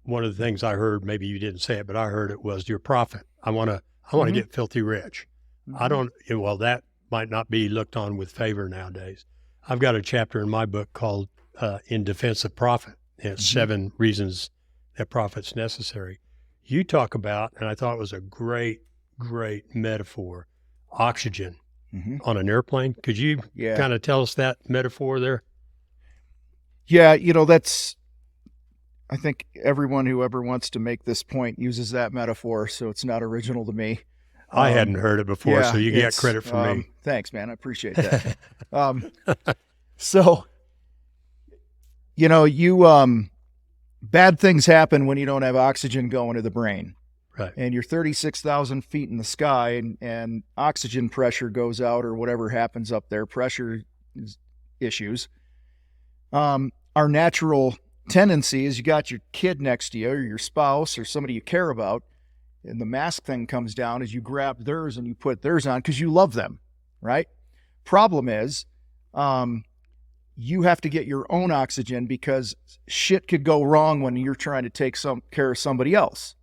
one of the things I heard, maybe you didn't say it, but I heard it was your profit. I want to get filthy rich. That might not be looked on with favor nowadays. I've got a chapter in my book called In Defense of Profit. It's 7 reasons that profit's necessary. You talk about, and I thought it was a great metaphor, oxygen on an airplane. Could you kind of tell us that metaphor there? Yeah, I think everyone who ever wants to make this point uses that metaphor, so it's not original to me. I hadn't heard it before, so you get credit from me. Thanks, man. I appreciate that. Bad things happen when you don't have oxygen going to the brain. Right. And you're 36,000 feet in the sky and oxygen pressure goes out or whatever happens up there, pressure issues. Our natural tendency is you got your kid next to you or your spouse or somebody you care about, and the mask thing comes down as you grab theirs and you put theirs on because you love them, right? Problem is, you have to get your own oxygen because shit could go wrong when you're trying to take care of somebody else.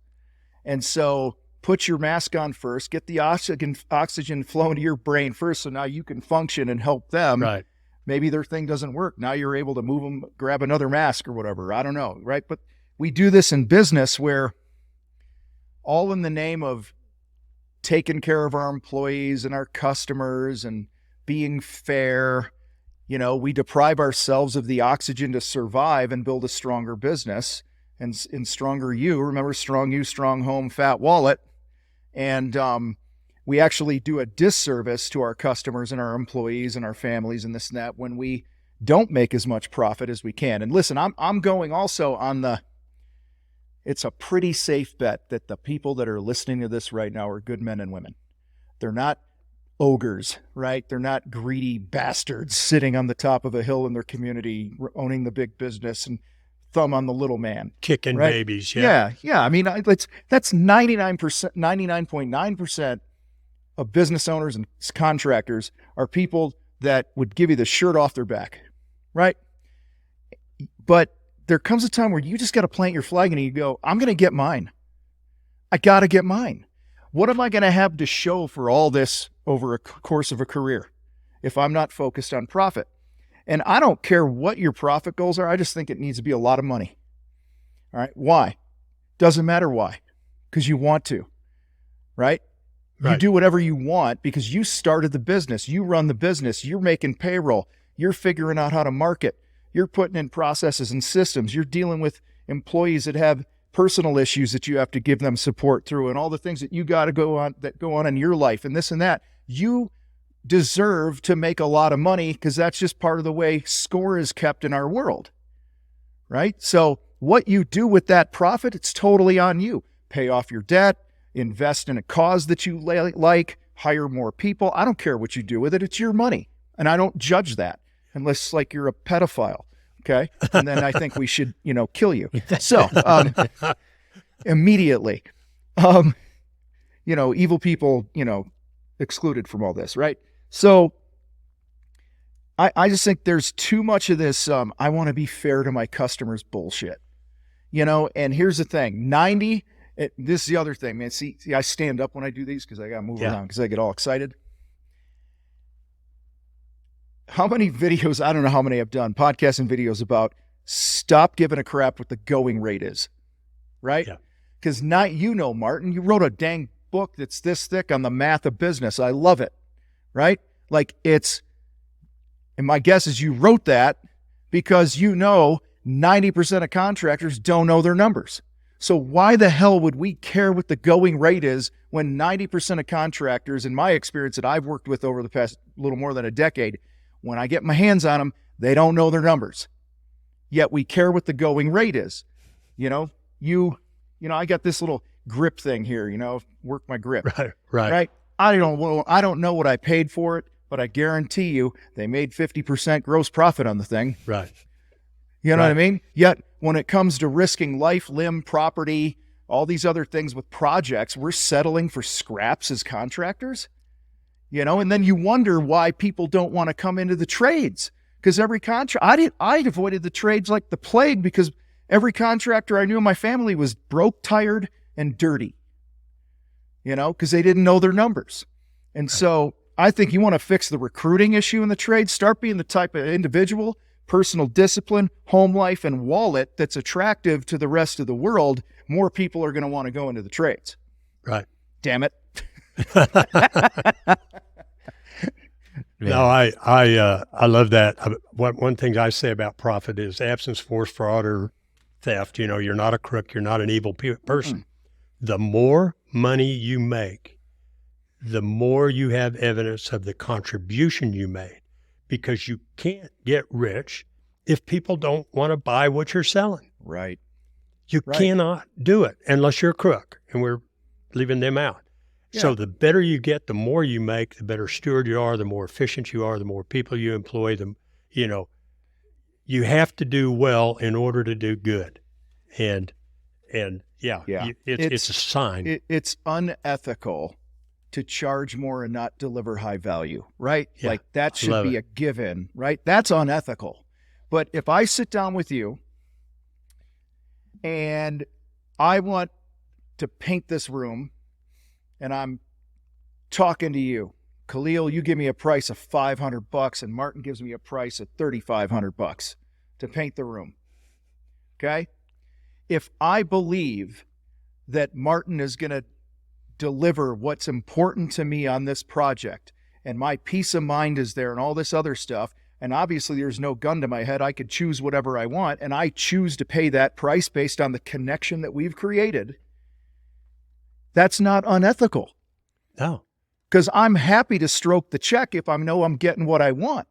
And so put your mask on first, get the oxygen flowing to your brain first so now you can function and help them. Right. Maybe their thing doesn't work. Now you're able to move them, grab another mask or whatever. I don't know, right? But we do this in business where all in the name of taking care of our employees and our customers and being fair, we deprive ourselves of the oxygen to survive and build a stronger business and stronger you. Remember, strong you, strong home, fat wallet. And we actually do a disservice to our customers and our employees and our families and this and that when we don't make as much profit as we can. And listen, I'm going also on it's a pretty safe bet that the people that are listening to this right now are good men and women. They're not ogres, right? They're not greedy bastards sitting on the top of a hill in their community, owning the big business and thumb on the little man. Kicking right? babies, yeah. Yeah. I mean, that's 99.9% of business owners and contractors are people that would give you the shirt off their back, right? But there comes a time where you just got to plant your flag and you go, I'm going to get mine. I got to get mine. What am I going to have to show for all this over a course of a career if I'm not focused on profit? And I don't care what your profit goals are. I just think it needs to be a lot of money. All right. Why? Doesn't matter why. Because you want to, right? You do whatever you want because you started the business. You run the business. You're making payroll. You're figuring out how to market. You're putting in processes and systems. You're dealing with employees that have personal issues that you have to give them support through and all the things that you got to go on in your life and this and that. You deserve to make a lot of money because that's just part of the way score is kept in our world, right? So what you do with that profit, it's totally on you. Pay off your debt, invest in a cause that you like, hire more people. I don't care what you do with it. It's your money. And I don't judge that unless like you're a pedophile. Okay. And then I think we should, kill you. So, immediately, evil people, excluded from all this. Right. So I just think there's too much of this. I want to be fair to my customers bullshit, and here's the thing, this is the other thing, man. See, I stand up when I do these because I got to move around because I get all excited. How many videos, I don't know how many I've done, podcasts and videos about stop giving a crap what the going rate is, right? Because Martin, you wrote a dang book that's this thick on the math of business. I love it, right? And my guess is you wrote that because 90% of contractors don't know their numbers. So why the hell would we care what the going rate is when 90% of contractors, in my experience that I've worked with over the past little more than a decade, when I get my hands on them, they don't know their numbers. Yet we care what the going rate is. I got this little grip thing here, work my grip. Right. I don't know what I paid for it, but I guarantee you they made 50% gross profit on the thing. Right. You know what I mean? Yet when it comes to risking life, limb, property, all these other things with projects, we're settling for scraps as contractors, and then you wonder why people don't want to come into the trades because every contract, I avoided the trades like the plague because Every contractor I knew in my family was broke, tired, and dirty, because they didn't know their numbers. And so I think you want to fix the recruiting issue in the trade, start being the type of individual, personal discipline, home life, and wallet that's attractive to the rest of the world. More people are going to want to go into the trades. Right. Damn it. No, I love that. One thing I say about profit is absence, force, fraud, or theft. You're not a crook. You're not an evil person. The more money you make, the more you have evidence of the contribution you made, because you can't get rich if people don't want to buy what you're selling. Right. You cannot do it unless you're a crook, and we're leaving them out. Yeah. So the better you get, the more you make, the better steward you are, the more efficient you are, the more people you employ, you have to do well in order to do good. And it's a sign. It's unethical to charge more and not deliver high value, right? Yeah, like that should be a given, right? That's unethical. But if I sit down with you and I want to paint this room, and I'm talking to you, Khalil, you give me a price of $500 and Martin gives me a price of $3,500 to paint the room. Okay? If I believe that Martin is going to deliver what's important to me on this project, and my peace of mind is there and all this other stuff, and obviously there's no gun to my head, I could choose whatever I want, and I choose to pay that price based on the connection that we've created, that's not unethical. No. Because I'm happy to stroke the check if I know I'm getting what I want.